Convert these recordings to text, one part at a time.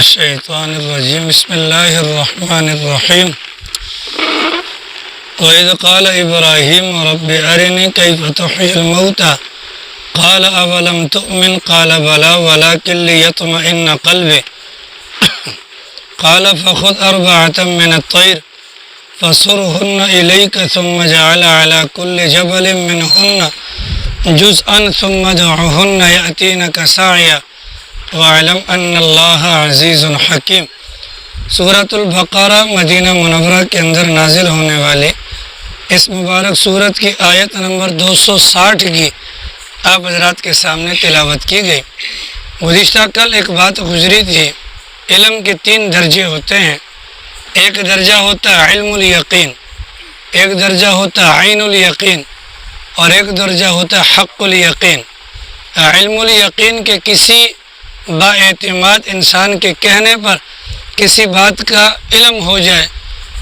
الشیطان الرجیم بسم اللہ الرحمن الرحیم وَإِذْ قَالَ إِبْرَاهِيمُ رَبِّ أَرِنِي كَيْفَ تُحْيِي الْمَوْتَى قَالَ أَوَلَمْ تُؤْمِنْ قَالَ بَلَى وَلَكِنْ لِيَطْمَئِنَّ قَلْبِي قَالَ فَخُذْ أَرْبَعَةً مِنَ الطَّيْرِ فَصُرْهُنَّ إِلَيْكَ ثُمَّ اجْعَلْ عَلَى كُلِّ جَبَلٍ مِّنْهُنَّ جُزْءًا ثُمَّ ادْعُهُنَّ يَأْتِينَكَ سَعْيًا وَاعْلَمْ أَنَّ اللَّهَ عَزِيزٌ حَكِيمٌ۔ سورۃ البقرہ مدینہ منورہ کے اندر نازل ہونے والی اس مبارک سورت کی آیت نمبر 260 کی آپ حضرات کے سامنے تلاوت کی گئی۔ گزشتہ کل ایک بات گزری تھی، علم کے 3 درجے ہوتے ہیں۔ ایک درجہ ہوتا ہے علم الیقین، ایک درجہ ہوتا ہے عین الیقین، اور ایک درجہ ہوتا ہے حق الیقین۔ علم الیقین کے کسی با اعتماد انسان کے کہنے پر کسی بات کا علم ہو جائے،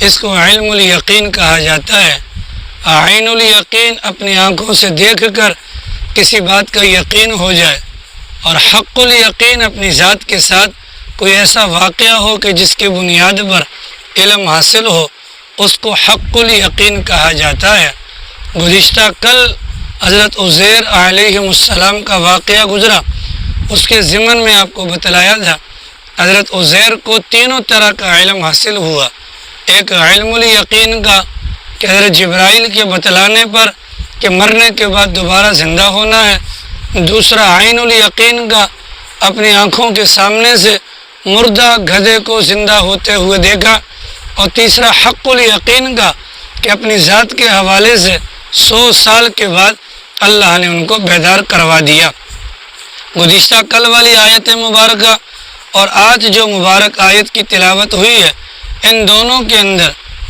اس کو علم الیقین کہا جاتا ہے۔ عین الیقین اپنی آنکھوں سے دیکھ کر کسی بات کا یقین ہو جائے، اور حق الیقین اپنی ذات کے ساتھ کوئی ایسا واقعہ ہو کہ جس کی بنیاد پر علم حاصل ہو، اس کو حق الیقین کہا جاتا ہے۔ گزشتہ کل حضرت عزیر علیہ السلام کا واقعہ گزرا، اس کے ضمن میں آپ کو بتلایا تھا حضرت عزیر کو 3 طرح کا علم حاصل ہوا۔ ایک علم الیقین کا کہ حضرت جبرائیل کے بتلانے پر کہ مرنے کے بعد دوبارہ زندہ ہونا ہے، دوسرا عین الیقین کا اپنی آنکھوں کے سامنے سے مردہ گدھے کو زندہ ہوتے ہوئے دیکھا، اور تیسرا حق الیقین کا کہ اپنی ذات کے حوالے سے 100 سال کے بعد اللہ نے ان کو بیدار کروا دیا۔ گزشتہ کل والی آیت مبارکہ اور آج جو مبارک آیت کی تلاوت ہوئی ہے، ان دونوں کے اندر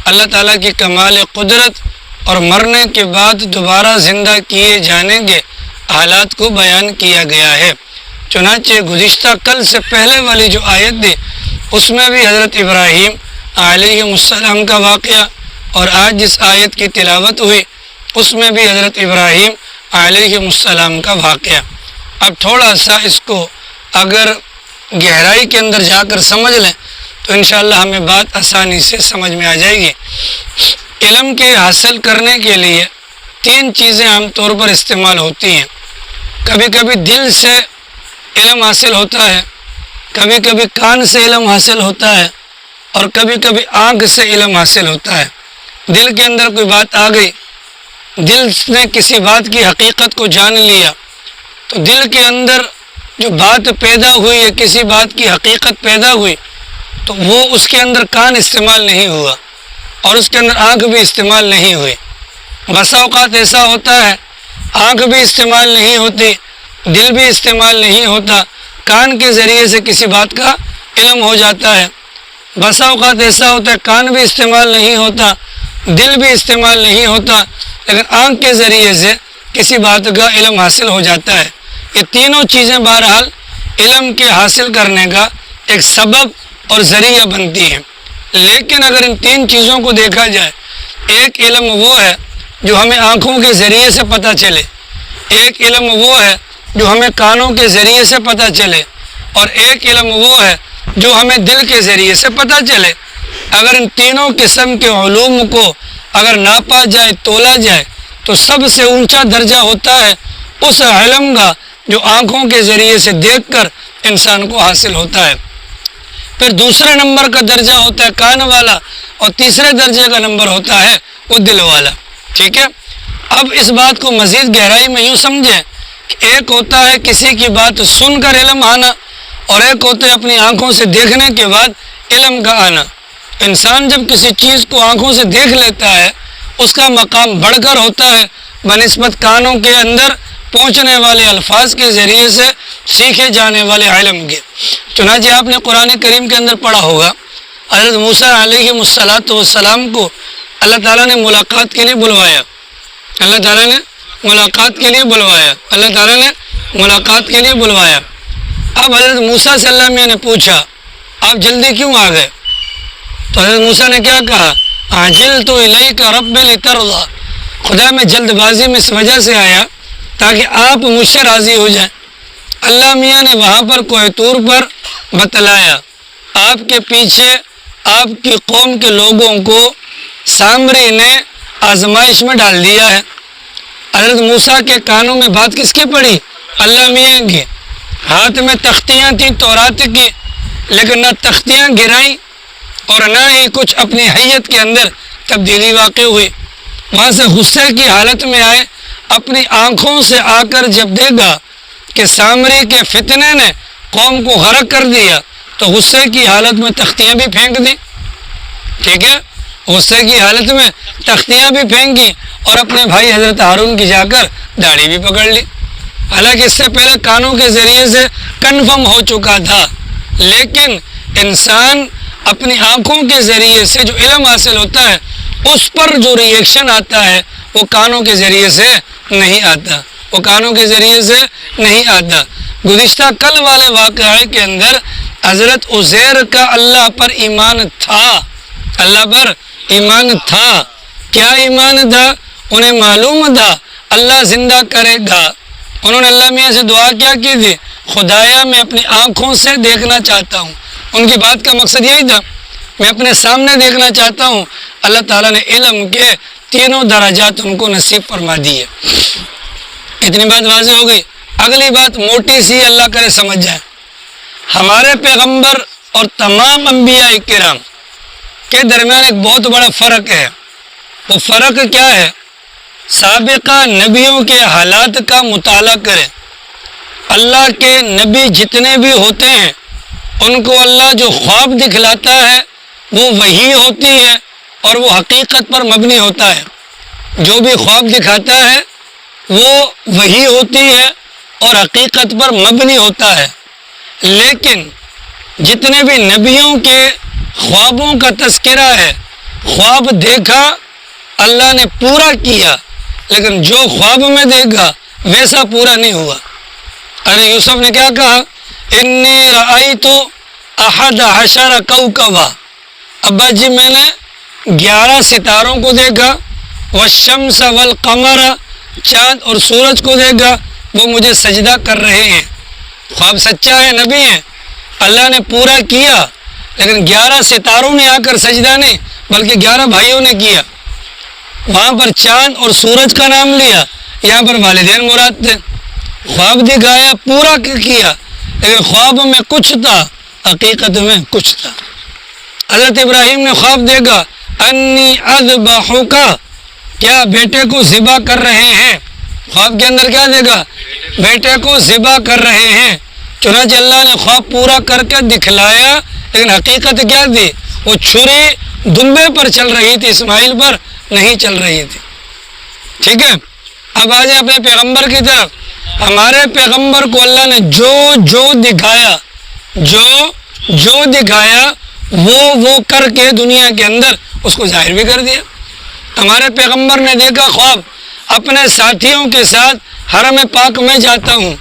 اللہ تعالیٰ کی کمال قدرت اور مرنے کے بعد دوبارہ زندہ کیے جانے کے حالات کو بیان کیا گیا ہے۔ چنانچہ گزشتہ کل سے پہلے والی جو آیت تھی، اس میں بھی حضرت ابراہیم علیہ السلام کا واقعہ، اور آج جس آیت کی تلاوت ہوئی اس میں بھی حضرت ابراہیم علیہ السلام کا واقعہ۔ اب تھوڑا سا اس کو اگر گہرائی کے اندر جا کر سمجھ لیں تو انشاءاللہ ہمیں بات آسانی سے سمجھ میں آ جائے گی۔ علم کے حاصل کرنے کے لیے 3 چیزیں عام طور پر استعمال ہوتی ہیں۔ کبھی کبھی دل سے علم حاصل ہوتا ہے، کبھی کبھی کان سے علم حاصل ہوتا ہے، اور کبھی کبھی آنکھ سے علم حاصل ہوتا ہے۔ دل کے اندر کوئی بات آ گئی، دل نے کسی بات کی حقیقت کو جان لیا، تو دل کے اندر جو بات پیدا ہوئی ہے، کسی بات کی حقیقت پیدا ہوئی، تو وہ اس کے اندر کان استعمال نہیں ہوا اور اس کے اندر آنکھ بھی استعمال نہیں ہوئی۔ بسا اوقات ایسا ہوتا ہے آنکھ بھی استعمال نہیں ہوتی، دل بھی استعمال نہیں ہوتا، کان کے ذریعے سے کسی بات کا علم ہو جاتا ہے۔ بسا اوقات ایسا ہوتا ہے کان بھی استعمال نہیں ہوتا، دل بھی استعمال نہیں ہوتا، لیکن آنکھ کے ذریعے سے کسی بات کا علم حاصل ہو جاتا ہے۔ یہ تینوں چیزیں بہرحال علم کے حاصل کرنے کا ایک سبب اور ذریعہ بنتی ہیں۔ لیکن اگر ان 3 چیزوں کو دیکھا جائے، ایک علم وہ ہے جو ہمیں آنکھوں کے ذریعے سے پتہ چلے، ایک علم وہ ہے جو ہمیں کانوں کے ذریعے سے پتہ چلے، اور ایک علم وہ ہے جو ہمیں دل کے ذریعے سے پتہ چلے۔ اگر ان تینوں قسم کے علوم کو اگر ناپا جائے، تولا جائے، تو سب سے اونچا درجہ ہوتا ہے اس علم کا جو آنکھوں کے ذریعے سے دیکھ کر انسان کو حاصل ہوتا ہے۔ پھر دوسرے نمبر کا درجہ ہوتا ہے کان والا، اور تیسرے درجے کا نمبر ہوتا ہے وہ دل والا۔ ٹھیک ہے، اب اس بات کو مزید گہرائی میں یوں سمجھیں کہ ایک ہوتا ہے کسی کی بات سن کر علم آنا، اور ایک ہوتا ہے اپنی آنکھوں سے دیکھنے کے بعد علم کا آنا۔ انسان جب کسی چیز کو آنکھوں سے دیکھ لیتا ہے، اس کا مقام بڑھ کر ہوتا ہے بنسبت کانوں کے اندر پہنچنے والے الفاظ کے ذریعے سے سیکھے جانے والے علم کے۔ چنانچہ آپ نے قرآن کریم کے اندر پڑھا ہوگا حضرت موسیٰ علیہ السلام کو اللہ تعالیٰ نے ملاقات کے لیے بلوایا، اللہ تعالیٰ نے ملاقات کے لیے بلوایا، اللہ تعالیٰ نے ملاقات کے لیے بلوایا۔ اب حضرت موسیٰ صلی اللہ علیہ وسلم نے پوچھا آپ جلدی کیوں آ گئے؟ تو حضرت موسیٰ نے کیا کہا؟ عجلت الیک رب لترضی، خدا میں جلد بازی میں اس وجہ سے آیا تاکہ آپ مجھ سے راضی ہو جائیں۔ اللہ میاں نے وہاں پر کوہ طور پر بتلایا آپ کے پیچھے آپ کی قوم کے لوگوں کو سامری نے آزمائش میں ڈال دیا ہے۔ حضرت موسیٰ کے کانوں میں بات کس کی پڑی؟ اللہ میاں کی۔ ہاتھ میں تختیاں تھیں تورات کی، لیکن نہ تختیاں گرائیں اور نہ ہی کچھ اپنی حیت کے اندر تبدیلی واقع ہوئی۔ وہاں سے غصے کی حالت میں آئے، اپنی آنکھوں سے آ کر جب دیکھا کہ سامری کے فتنے نے قوم کو غرق کر دیا تو غصے کی حالت میں تختیاں بھی پھینک دیں۔ ٹھیک ہے، غصے کی حالت میں تختیاں بھی پھینکی اور اپنے بھائی حضرت ہارون کی جا کر داڑھی بھی پکڑ لی۔ حالانکہ اس سے پہلے کانوں کے ذریعے سے کنفرم ہو چکا تھا، لیکن انسان اپنی آنکھوں کے ذریعے سے جو علم حاصل ہوتا ہے اس پر جو ریئیکشن آتا ہے وہ کانوں کے ذریعے سے نہیں آتا، وہ کانوں کے ذریعے سے نہیں آتا۔ گزشتہ کل والے واقعے کے اندر حضرت عزیر کا اللہ پر ایمان تھا، اللہ پر ایمان تھا۔ کیا ایمان تھا؟ انہیں معلوم تھا اللہ زندہ کرے گا۔ انہوں نے اللہ میاں سے دعا کیا کی تھی؟ خدایا میں اپنی آنکھوں سے دیکھنا چاہتا ہوں۔ ان کی بات کا مقصد یہی تھا، میں اپنے سامنے دیکھنا چاہتا ہوں۔ اللہ تعالیٰ نے علم کے تینوں درجات ان کو نصیب فرما دیے۔ اتنی بات واضح ہو گئی۔ اگلی بات موٹی سی، اللہ کرے سمجھ جائیں۔ ہمارے پیغمبر اور تمام انبیاء کرام کے درمیان ایک بہت بڑا فرق ہے۔ وہ فرق کیا ہے؟ سابقہ نبیوں کے حالات کا مطالعہ کریں۔ اللہ کے نبی جتنے بھی ہوتے ہیں ان کو اللہ جو خواب دکھلاتا ہے وہ وحی ہوتی ہے اور وہ حقیقت پر مبنی ہوتا ہے۔ جو بھی خواب دکھاتا ہے وہ وحی ہوتی ہے اور حقیقت پر مبنی ہوتا ہے۔ لیکن جتنے بھی نبیوں کے خوابوں کا تذکرہ ہے، خواب دیکھا اللہ نے پورا کیا، لیکن جو خواب میں دیکھا ویسا پورا نہیں ہوا۔ ارے یوسف نے کیا کہا؟ انی رأیت احد عشر کوکبا، ابا جی میں نے 11 ستاروں کو دیکھا، والشمس والقمر، چاند اور سورج کو دیکھا، وہ مجھے سجدہ کر رہے ہیں۔ خواب سچا ہے، نبی ہیں، اللہ نے پورا کیا، لیکن 11 ستاروں نے آ کر سجدہ نہیں بلکہ 11 بھائیوں نے کیا۔ وہاں پر چاند اور سورج کا نام لیا، یہاں پر والدین مراد تھے۔ خواب دکھایا، پورا کیا، لیکن خواب میں کچھ تھا، حقیقت میں کچھ تھا۔ حضرت ابراہیم نے خواب دیکھا، انی اذبحک، کیا بیٹے کو ذبح کر رہے ہیں۔ خواب کے اندر کیا دیکھا؟ بیٹے کو ذبح کر رہے ہیں۔ چنانچہ اللہ نے خواب پورا کر کے دکھلایا، لیکن حقیقت کیا تھی؟ وہ چھری دمبے پر چل رہی تھی، اسماعیل پر نہیں چل رہی تھی۔ ٹھیک ہے، اب آ جائیں اپنے پیغمبر کی طرف۔ ہمارے پیغمبر کو اللہ نے جو دکھایا، جو دکھایا وہ کر کے دنیا کے اندر اس کو ظاہر بھی کر دیا۔ ہمارے پیغمبر نے دیکھا خواب، اپنے ساتھیوں کے ساتھ حرم پاک میں جاتا ہوں۔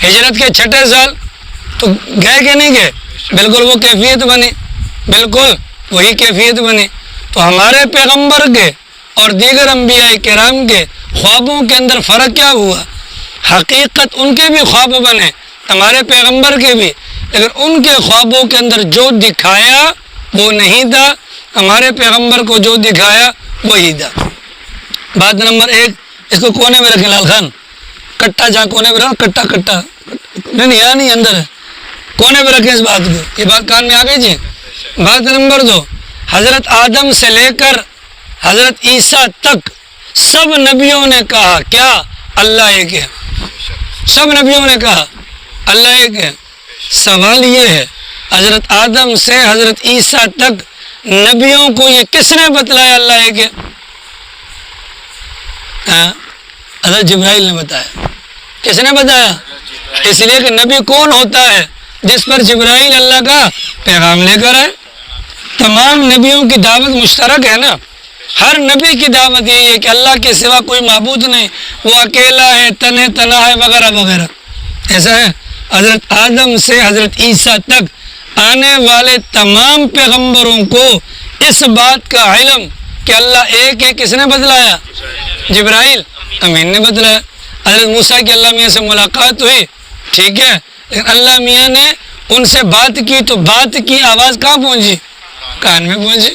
ہجرت کے 6 سال تو گئے کہ نہیں گئے؟ بالکل وہ کیفیت بنی، بالکل وہی کیفیت بنی۔ تو ہمارے پیغمبر کے اور دیگر انبیاء کرام کے خوابوں کے اندر فرق کیا ہوا؟ حقیقت ان کے بھی خواب بنے، ہمارے پیغمبر کے بھی، لیکن ان کے خوابوں کے اندر جو دکھایا وہ نہیں تھا، ہمارے پیغمبر کو جو دکھایا وہی تھا۔ بات نمبر 1، اس کو کونے میں رکھیں لال خان، کٹا جہاں کونے میں رکھا، کٹا نہیں یہاں نہیں، اندر ہے، کونے میں رکھیں اس بات کو۔ یہ بات کان میں آ گئی جی۔ بات نمبر 2، حضرت آدم سے لے کر حضرت عیسیٰ تک سب نبیوں نے کہا کیا؟ اللہ ایک ہے۔ سب نبیوں نے کہا اللہ ایک ہے۔ سوال یہ ہے، حضرت آدم سے حضرت عیسیٰ تک نبیوں کو یہ کس نے بتلایا اللہ ایک ہے؟ حضرت جبرائیل نے بتایا۔ کس نے بتایا؟ اس لیے کہ نبی کون ہوتا ہے؟ جس پر جبرائیل اللہ کا پیغام لے کر آئے۔ تمام نبیوں کی دعوت مشترک ہے نا، ہر نبی کی دعوت یہی ہے کہ اللہ کے سوا کوئی معبود نہیں، وہ اکیلا ہے، تنہا ہے، وغیرہ وغیرہ۔ ایسا ہے، حضرت آدم سے حضرت عیسیٰ تک آنے والے تمام پیغمبروں کو اس بات کا علم کہ اللہ ایک ہے کس نے بتلایا؟ جبرائیل امین نے بتلایا۔ حضرت موسیٰ کی اللہ میاں سے ملاقات ہوئی، ٹھیک ہے، لیکن اللہ میاں نے ان سے بات کی تو بات کی آواز کہاں پہنچی؟ کان میں پہنچی.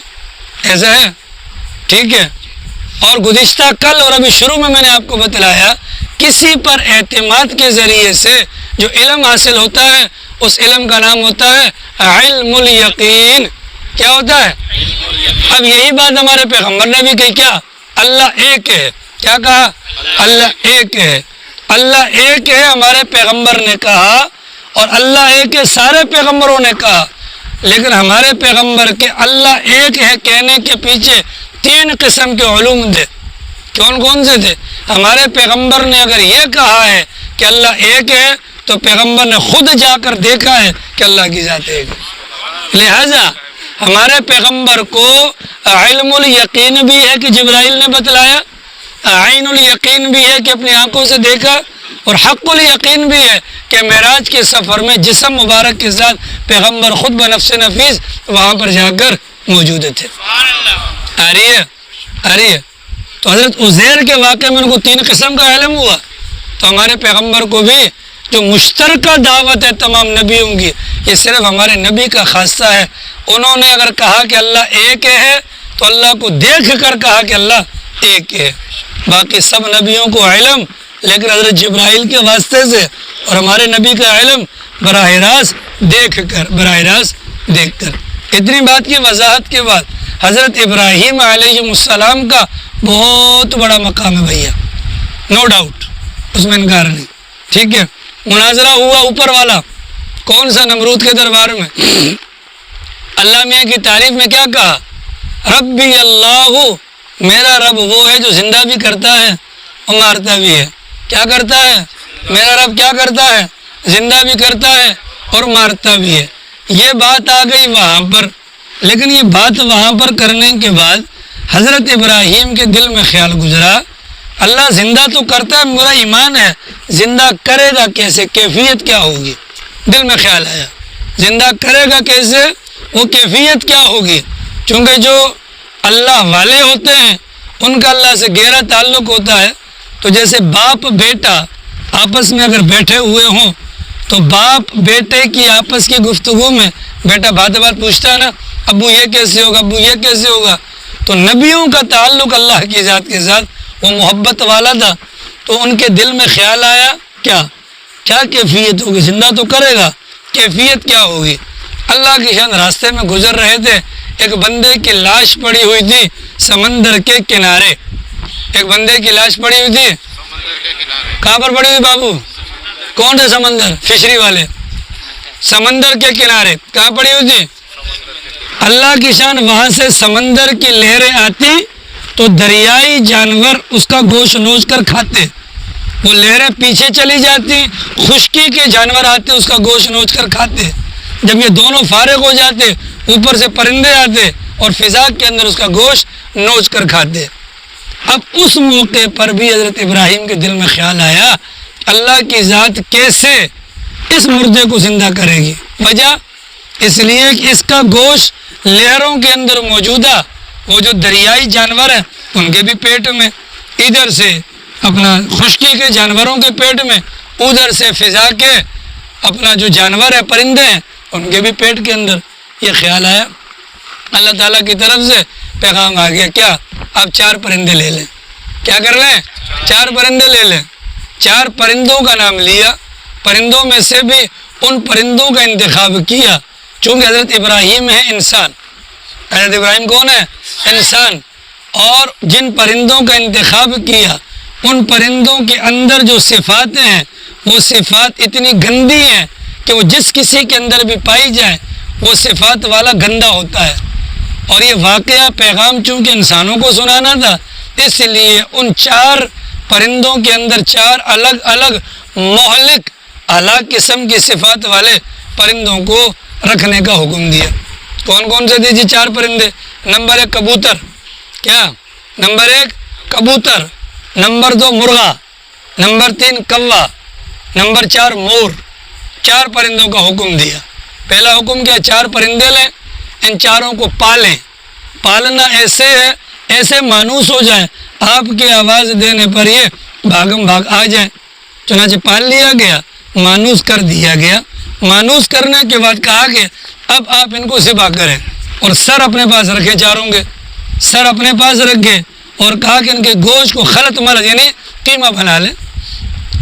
ایسا ہے، ٹھیک ہے. اور گزشتہ کل اور ابھی شروع میں نے آپ کو بتلایا، کسی پر اعتماد کے ذریعے سے جو علم حاصل ہوتا ہے اس علم کا نام ہوتا ہے علم الیقین. کیا ہوتا ہے؟ اب یہی بات ہمارے پیغمبر نے بھی کہی. کیا؟ اللہ ایک ہے. کیا کہا؟ اللہ ایک ہے. اللہ ایک ہے ہمارے پیغمبر نے کہا، اور اللہ ایک ہے سارے پیغمبروں نے کہا. لیکن ہمارے پیغمبر کے اللہ ایک ہے کہنے کے پیچھے 3 قسم کے علوم تھے. کون سے تھے؟ ہمارے پیغمبر نے اگر یہ کہا ہے کہ اللہ ایک ہے تو پیغمبر نے خود جا کر دیکھا ہے کہ اللہ کی ذات ایک ہے. لہذا ہمارے پیغمبر کو علم الیقین بھی ہے کہ جبرائیل نے بتلایا، عین الیقین بھی ہے کہ اپنی آنکھوں سے دیکھا، اور حق الیقین بھی ہے کہ معراج کے سفر میں جسم مبارک کے ساتھ پیغمبر خود بنفس نفیس وہاں پر جا کر موجود تھے. آ رہی ہے. تو حضرت عزیر کے واقعے میں ان کو 3 قسم کا علم ہوا، تو ہمارے پیغمبر کو بھی جو مشترکہ دعوت ہے تمام نبیوں کی، یہ صرف ہمارے نبی کا خاصہ ہے. انہوں نے اگر کہا کہ اللہ ایک ہے تو اللہ کو دیکھ کر کہا کہ اللہ ایک ہے. باقی سب نبیوں کو علم، لیکن حضرت جبرائیل کے واسطے سے، اور ہمارے نبی کا علم براہ راست دیکھ کر. اتنی بات کی وضاحت کے بعد حضرت ابراہیم علیہ السلام کا بہت بڑا مقام ہے بھیا، نو ڈاؤٹ، اس میں انکار نہیں. ٹھیک ہے. مناظرہ ہوا اوپر والا، کون سا؟ نمرود کے دربار میں. اللہ میاں کی تعریف میں کیا کہا؟ ربی اللہ، میرا رب وہ ہے جو زندہ بھی کرتا ہے اور مارتا بھی ہے. کیا کرتا ہے؟ میرا رب کیا کرتا ہے؟ زندہ بھی کرتا ہے اور مارتا بھی ہے. یہ بات آ گئی وہاں پر، لیکن یہ بات وہاں پر کرنے کے بعد حضرت ابراہیم کے دل میں خیال گزرا، اللہ زندہ تو کرتا ہے، میرا ایمان ہے، زندہ کرے گا کیسے؟ کیفیت کیا ہوگی؟ دل میں خیال آیا زندہ کرے گا کیسے، وہ کیفیت کیا ہوگی؟ چونکہ جو اللہ والے ہوتے ہیں ان کا اللہ سے گہرا تعلق ہوتا ہے. تو جیسے باپ بیٹا آپس میں اگر بیٹھے ہوئے ہوں تو باپ بیٹے کی آپس کی گفتگو میں بیٹا بات پوچھتا ہے نا، ابو یہ کیسے ہوگا، ابو یہ کیسے ہوگا. تو نبیوں کا تعلق اللہ کی ذات کے ساتھ وہ محبت والا تھا. تو ان کے دل میں خیال آیا کیا کیفیت ہوگی؟ زندہ تو کرے گا، کیفیت کیا ہوگی؟ اللہ کی شان راستے میں گزر رہے تھے، ایک بندے کی لاش پڑی ہوئی تھی سمندر کے کنارے. ایک بندے کی لاش پڑی ہوئی تھی کہاں پر پڑی ہوئی بابو؟ کون سے سمندر؟ فشری والے. سمندر کے کنارے کہاں پڑی ہوئی تھی؟ اللہ کی شان وہاں سے سمندر کی لہریں آتی تو دریائی جانور اس کا گوشت نوچ کر کھاتے. وہ لہریں پیچھے چلی جاتی، خشکی کے جانور آتے اس کا گوشت نوچ کر کھاتے. جب یہ دونوں فارغ ہو جاتے اوپر سے پرندے آتے اور فضا کے اندر اس کا گوشت نوچ کر کھاتے. اب اس موقع پر بھی حضرت ابراہیم کے دل میں خیال آیا اللہ کی ذات کیسے اس مردے کو زندہ کرے گی؟ وجہ اس لیے کہ اس کا گوشت لہروں کے اندر موجودہ وہ جو دریائی جانور ہیں ان کے بھی پیٹ میں، ادھر سے اپنا خشکی کے جانوروں کے پیٹ میں، ادھر سے فضا کے اپنا جو جانور ہے پرندے ہیں ان کے بھی پیٹ کے اندر. یہ خیال آیا، اللہ تعالیٰ کی طرف سے پیغام آ گیا. کیا؟ آپ 4 پرندے لے لیں. کیا کر لیں؟ 4 پرندے لے لیں. 4 پرندوں کا نام لیا، پرندوں میں سے بھی ان پرندوں کا انتخاب کیا. چونکہ حضرت ابراہیم ہے انسان، حضرت ابراہیم کون ہے؟ انسان. اور جن پرندوں کا انتخاب کیا ان پرندوں کے اندر جو صفاتیں ہیں وہ صفات اتنی گندی ہیں کہ وہ جس کسی کے اندر بھی پائی جائے وہ صفات والا گندا ہوتا ہے. اور یہ واقعہ پیغام چونکہ انسانوں کو سنانا تھا اس لیے ان 4 پرندوں کے اندر 4 الگ الگ مہلک اعلیٰ قسم کی صفات والے پرندوں کو رکھنے کا حکم دیا. کون سے تھے جی 4 پرندے؟ نمبر 1 کبوتر. کیا؟ نمبر 1 کبوتر، نمبر 2 مرغا، نمبر 3 کوا، نمبر 4 مور. 4 پرندوں کا حکم دیا. پہلا حکم کیا؟ 4 پرندے لیں، ان 4 کو پالیں. پالنا ایسے ہے ایسے مانوس ہو جائیں آپ کی آواز دینے پر یہ بھاگم بھاگ آ جائیں. چنانچہ پال لیا گیا، مانوس کر دیا گیا. مانوس کرنے کے بعد کہا کہ اب آپ ان کو ذبح کریں اور سر اپنے پاس رکھیں، چاروں کے سر اپنے پاس رکھیں، اور کہا کہ ان کے گوشت کو خلط ملط یعنی قیمہ بنا لیں۔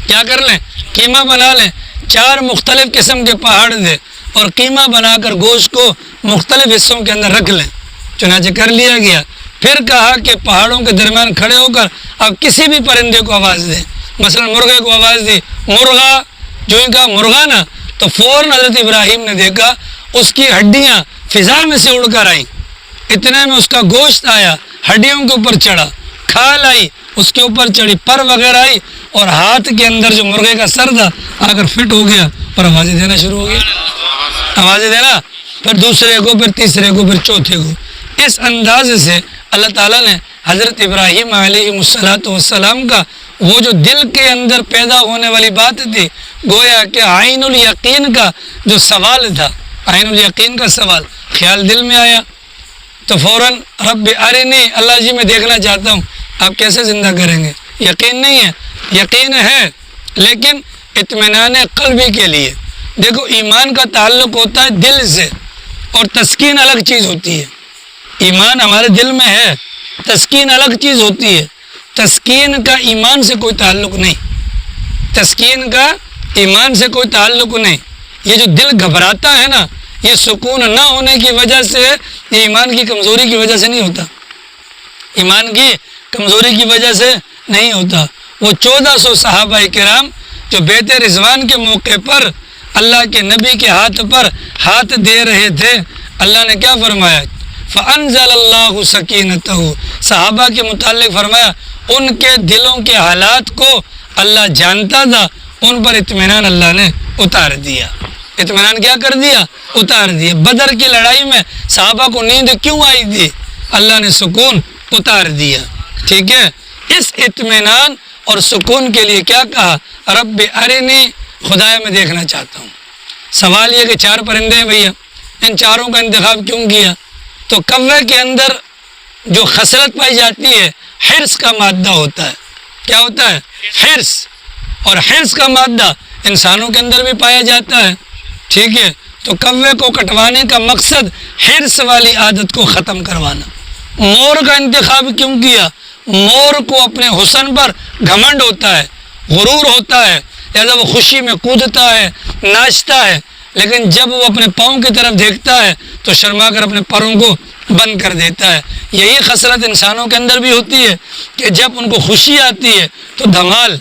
کیا کر لیں؟ قیمہ بنا لیں۔ 4 مختلف قسم کے پہاڑ دے اور قیمہ بنا کر گوشت کو مختلف حصوں کے اندر رکھ لیں۔ چنانچہ کر لیا گیا۔ پھر کہا کہ پہاڑوں کے درمیان کھڑے ہو کر اب کسی بھی پرندے کو آواز دیں، مثلا مرغے کو آواز دی، مرغا، جو ان کا مرغا نا، تو فوراً حضرت ابراہیم نے دیکھا اس کی ہڈیاں فضا میں سے اڑ کر آئیں، اتنے میں اس کا گوشت آیا، ہڈیوں کے اوپر چڑھا، کھال آئی اس کے اوپر چڑھی، پر وغیرہ آئی، اور ہاتھ کے اندر جو مرغے کا سر تھا آ کر فٹ ہو گیا، پر آوازیں دینا شروع ہو گیا، آوازیں دینا، پھر دوسرے کو، پھر تیسرے کو، پھر چوتھے کو۔ اس انداز سے اللہ تعالیٰ نے حضرت ابراہیم علیہ السلام کا وہ جو دل کے اندر پیدا ہونے والی بات تھی، گویا کہ عین الیقین کا جو سوال تھا، عین الیقین کا سوال خیال دل میں آیا، تو فوراً رب ارنی، اللہ جی میں دیکھنا چاہتا ہوں، آپ کیسے زندہ کریں گے؟ یقین نہیں ہے، یقین ہے لیکن اطمینان قلبی کے لیے۔ دیکھو ایمان کا تعلق ہوتا ہے دل سے، اور تسکین الگ چیز ہوتی ہے۔ ایمان ہمارے دل میں ہے، تسکین الگ چیز ہوتی ہے۔ تسکین کا ایمان سے کوئی تعلق نہیں، تسکین کا ایمان سے کوئی تعلق نہیں۔ یہ جو دل گھبراتا ہے نا، یہ سکون نہ ہونے کی وجہ سے، یہ ایمان کی کمزوری کی وجہ سے نہیں ہوتا، ایمان کی کمزوری کی وجہ سے نہیں ہوتا۔ وہ 1400 صحابہ کرام جو بیت رضوان کے موقع پر اللہ کے نبی کے ہاتھ پر ہاتھ دے رہے تھے، اللہ نے کیا فرمایا؟ فَأَنزَلَ اللَّهُ سَكِينَتَهُ، صحابہ کے متعلق فرمایا ان کے دلوں کے حالات کو اللہ جانتا تھا، ان پر اطمینان اللہ نے اتار دیا۔ اطمینان کیا کر دیا؟ اتار دیا۔ بدر کی لڑائی میں صحابہ کو نیند کیوں آئی تھی؟ اللہ نے سکون اتار دیا۔ ٹھیک ہے، اس اطمینان اور سکون کے لیے کیا کہا؟ رب ارنی، خدایا میں دیکھنا چاہتا ہوں۔ سوال یہ کہ 4 پرندے ہیں بھیا، ان چاروں کا انتخاب کیوں کیا؟ تو کوے کے اندر جو خصلت پائی جاتی ہے، حرص کا مادہ ہوتا ہے۔ کیا ہوتا ہے؟ حرص، اور حرص کا مادہ انسانوں کے اندر بھی پایا جاتا ہے۔ ٹھیک ہے، تو کوے کو کٹوانے کا مقصد حرص والی عادت کو ختم کروانا۔ مور کا انتخاب کیوں کیا؟ مور کو اپنے حسن پر گھمنڈ ہوتا ہے، غرور ہوتا ہے، لہذا وہ خوشی میں کودتا ہے، ناچتا ہے، لیکن جب وہ اپنے پاؤں کی طرف دیکھتا ہے تو شرما کر اپنے پروں کو بند کر دیتا ہے۔ یہی خصلت انسانوں کے اندر بھی ہوتی ہے کہ جب ان کو خوشی آتی ہے تو دھمال،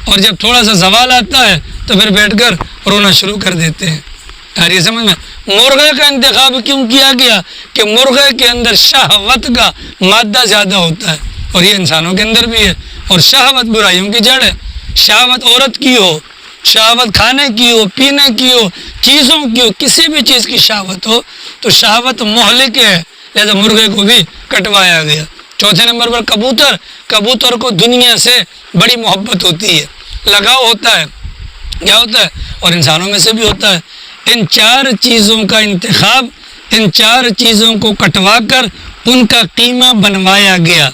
اور جب تھوڑا سا زوال آتا ہے تو پھر بیٹھ کر رونا شروع کر دیتے ہیں۔ یہ سمجھ میں؟ مرغے کا انتخاب کیوں کیا گیا؟ کہ مرغے کے اندر شہوت کا مادہ زیادہ ہوتا ہے، اور یہ انسانوں کے اندر بھی ہے، اور شہوت برائیوں کی جڑ ہے۔ شہوت عورت کی ہو، شہوت کھانے کی ہو، پینے کی ہو، چیزوں کی ہو، کسی بھی چیز کی شہوت ہو تو شہوت مہلک ہے، لہذا مرغے کو بھی کٹوایا گیا۔ چوتھے نمبر پر کبوتر، کبوتر کو دنیا سے بڑی محبت ہوتی ہے، لگاؤ ہوتا ہے، کیا ہوتا ہے؟ اور انسانوں میں سے بھی ہوتا ہے۔ ان 4 چیزوں کا انتخاب، ان 4 چیزوں کو کٹوا کر ان کا قیمہ بنوایا گیا۔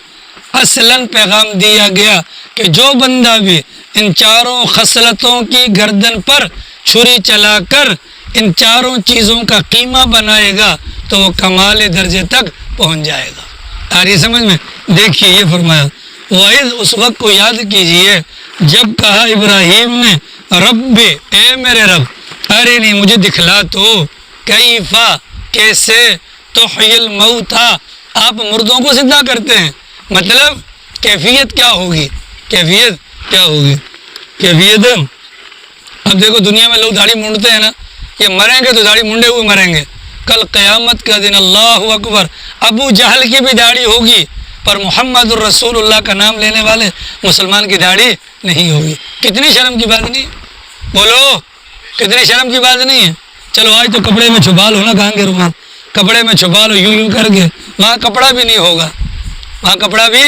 اصلاً پیغام دیا گیا کہ جو بندہ بھی ان 4 خصلتوں کی گردن پر چھری چلا کر ان 4 چیزوں کا قیمہ بنائے گا تو وہ کمال درجے تک پہنچ جائے گا۔ آ رہی سمجھ میں؟ دیکھیے یہ فرمایا، وَإِذْ، اس وقت کو یاد کیجئے جب کہا ابراہیم نے رب، اے میرے رب، ارنی، مجھے دکھلا تو، کیفا، کیسے، تحیی الموتیٰ، آپ مردوں کو زندہ کرتے ہیں، مطلب کیفیت کیا ہوگی؟ کیفیت کیا ہوگی؟ کیفیت، اب دیکھو دنیا میں لوگ داڑھی مونڈتے ہیں نا، یہ مریں گے تو داڑھی مونڈے ہوئے مریں گے، کل قیامت کا دن اللہ اکبر ابو جہل کی بھی داڑھی ہوگی، پر محمد الرسول اللہ کا نام لینے والے مسلمان کی داڑھی نہیں ہوگی۔ کتنی شرم کی بات نہیں؟ بولو، کتنی شرم کی بات نہیں ہے؟ چلو آج تو کپڑے میں چھپا لو نا، کہاں گے رومال، کپڑے میں چھپا لو یوں یوں کر کے، وہاں کپڑا بھی نہیں ہوگا، وہاں کپڑا بھی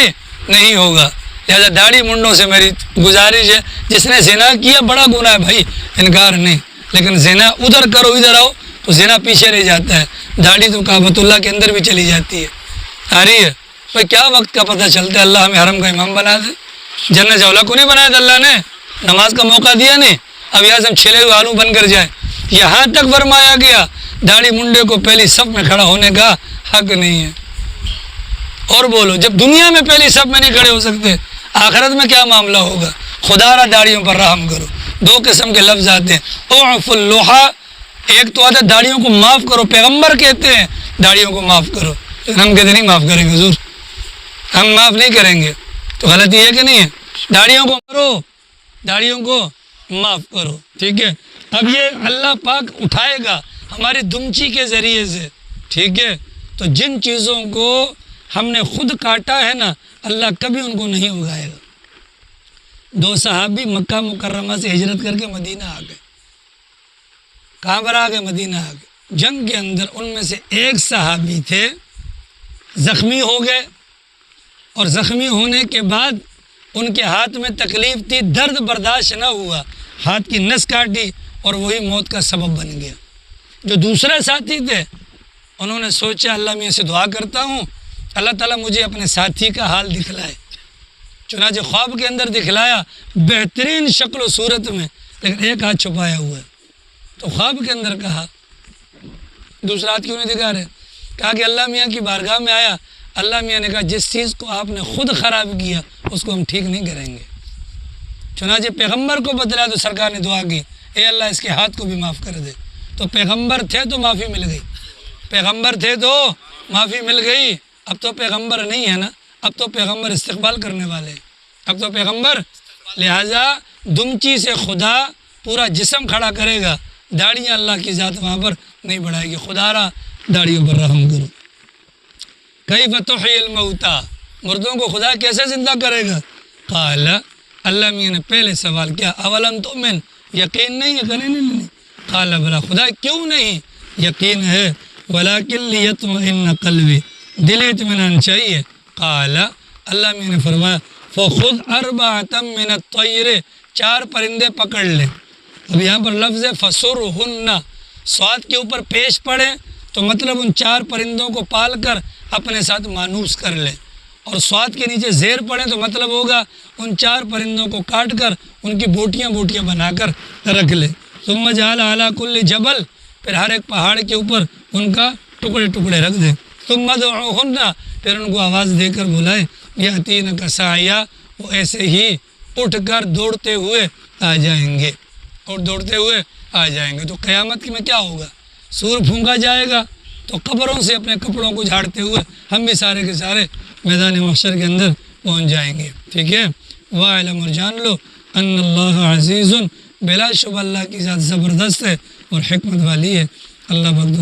نہیں ہوگا۔ لہٰذا داڑھی منڈوں سے میری گزارش ہے، جس نے زنا کیا بڑا گناہ ہے بھائی، انکار نہیں، لیکن زنا ادھر کرو ادھر آؤ تو زنا پیچھے رہ جاتا ہے، داڑھی تو کعبۃ اللہ کے اندر بھی چلی جاتی ہے۔ آ رہی ہے بھائی؟ کیا وقت کا پتہ چلتا ہے، اللہ ہمیں حرم کا امام بنا دے۔ جنت جولا کو نہیں بنایا تھا اللہ نے، نماز کا موقع دیا نہیں، اب یہاں سے ہم چھلے ہوئے آلو بن کر جائیں، یہاں تک فرمایا گیا داڑھی منڈے کو پہلی صف میں کھڑا ہونے کا حق نہیں ہے۔ اور بولو، جب دنیا میں پہلی صف میں نہیں کھڑے ہو سکتے، آخرت میں کیا معاملہ ہوگا؟ خدا را داڑھیوں پر رحم کرو۔ دو قسم کے لفظ آتے ہیں، اعف اللحى، ایک تو آتا ہے داڑھیوں کو معاف کرو، پیغمبر کہتے ہیں داڑھیوں کو معاف کرو، لیکن ہم کہتے نہیں معاف کریں گے حضور، ہم معاف نہیں کریں گے۔ تو غلطی ہے کہ نہیں ہے؟ داڑھیوں کو کرو، داڑھیوں کو معاف کرو، ٹھیک ہے۔ اب یہ اللہ پاک اٹھائے گا ہماری دمچی کے ذریعے سے، ٹھیک ہے۔ تو جن چیزوں کو ہم نے خود کاٹا ہے نا، اللہ کبھی ان کو نہیں اگائے گا۔ دو صحابی مکہ مکرمہ سے ہجرت کر کے مدینہ آ گئے۔ کہاں پر آ گئے؟ مدینہ آ گئے۔ جنگ کے اندر ان میں سے ایک صحابی تھے، زخمی ہو گئے، اور زخمی ہونے کے بعد ان کے ہاتھ میں تکلیف تھی، درد برداشت نہ ہوا، ہاتھ کی نس کاٹی اور وہی موت کا سبب بن گیا۔ جو دوسرے ساتھی تھے انہوں نے سوچا اللہ میں سے دعا کرتا ہوں اللہ تعالیٰ مجھے اپنے ساتھی کا حال دکھلائے۔ چنانچہ خواب کے اندر دکھلایا، بہترین شکل و صورت میں، لیکن ایک ہاتھ چھپایا ہوا ہے۔ تو خواب کے اندر کہا، دوسرا ہاتھ کیوں نہیں دکھا رہے؟ کہا کہ اللہ میاں کی بارگاہ میں آیا، اللہ میاں نے کہا جس چیز کو آپ نے خود خراب کیا اس کو ہم ٹھیک نہیں کریں گے۔ چنانچہ پیغمبر کو بتلایا تو سرکار نے دعا کی، اے اللہ اس کے ہاتھ کو بھی معاف کر دے۔ تو پیغمبر تھے تو معافی مل گئی، پیغمبر تھے تو معافی مل گئی۔ اب تو پیغمبر نہیں ہے نا، اب تو پیغمبر استقبال کرنے والے ہیں، اب تو پیغمبر، لہٰذا دمچی سے خدا پورا جسم کھڑا کرے گا، داڑیاں اللہ کی ذات وہاں پر نہیں بڑھائے گی۔ خدا را داڑیوں پر رحم کرو۔ کیف تحیی الموتی، مردوں کو خدا کیسے زندہ کرے گا؟ قال، اللہ میاں نے پہلے سوال کیا، اولم تؤمن، یقین نہیں ہے؟ کہنے نہیں۔ قال بلا، خدا کیوں نہیں؟ یقین ہے، ولکن لیطمئن قلبی، دل اطمینان چاہیے۔ قال، اللہ میاں نے فرمایا فخذ اربعۃ من الطیر، 4 پرندے پکڑ لے۔ اب یہاں پر لفظ ہے فسرہن، سواد کے اوپر پیش پڑے تو مطلب ان 4 پرندوں کو پال کر اپنے ساتھ مانوس کر لے، اور سواد کے نیچے زیر پڑے تو مطلب ہوگا ان 4 پرندوں کو کاٹ کر ان کی بوٹیاں بوٹیاں بنا کر رکھ لے۔ ثم جعل علی کل جبل، پھر ہر ایک پہاڑ کے اوپر ان کا ٹکڑے ٹکڑے رکھ دے۔ ثم ادعوہن، پھر ان کو آواز دے کر بلائے، یاتینک سعیا، وہ ایسے ہی اٹھ کر دوڑتے ہوئے آ جائیں گے، اور دوڑتے ہوئے آ جائیں گے۔ تو قیامت میں کیا ہوگا؟ سور پھونکا جائے گا تو قبروں سے اپنے کپڑوں کو جھاڑتے ہوئے ہم بھی سارے کے سارے میدان محشر کے اندر پہنچ جائیں گے، ٹھیک ہے۔ وَاعْلَمْ، اور جان لو، ان اللہ عزیز، بلا شبہ اللہ کی ذات زبردست ہے اور حکمت والی ہے۔ اللہ بخت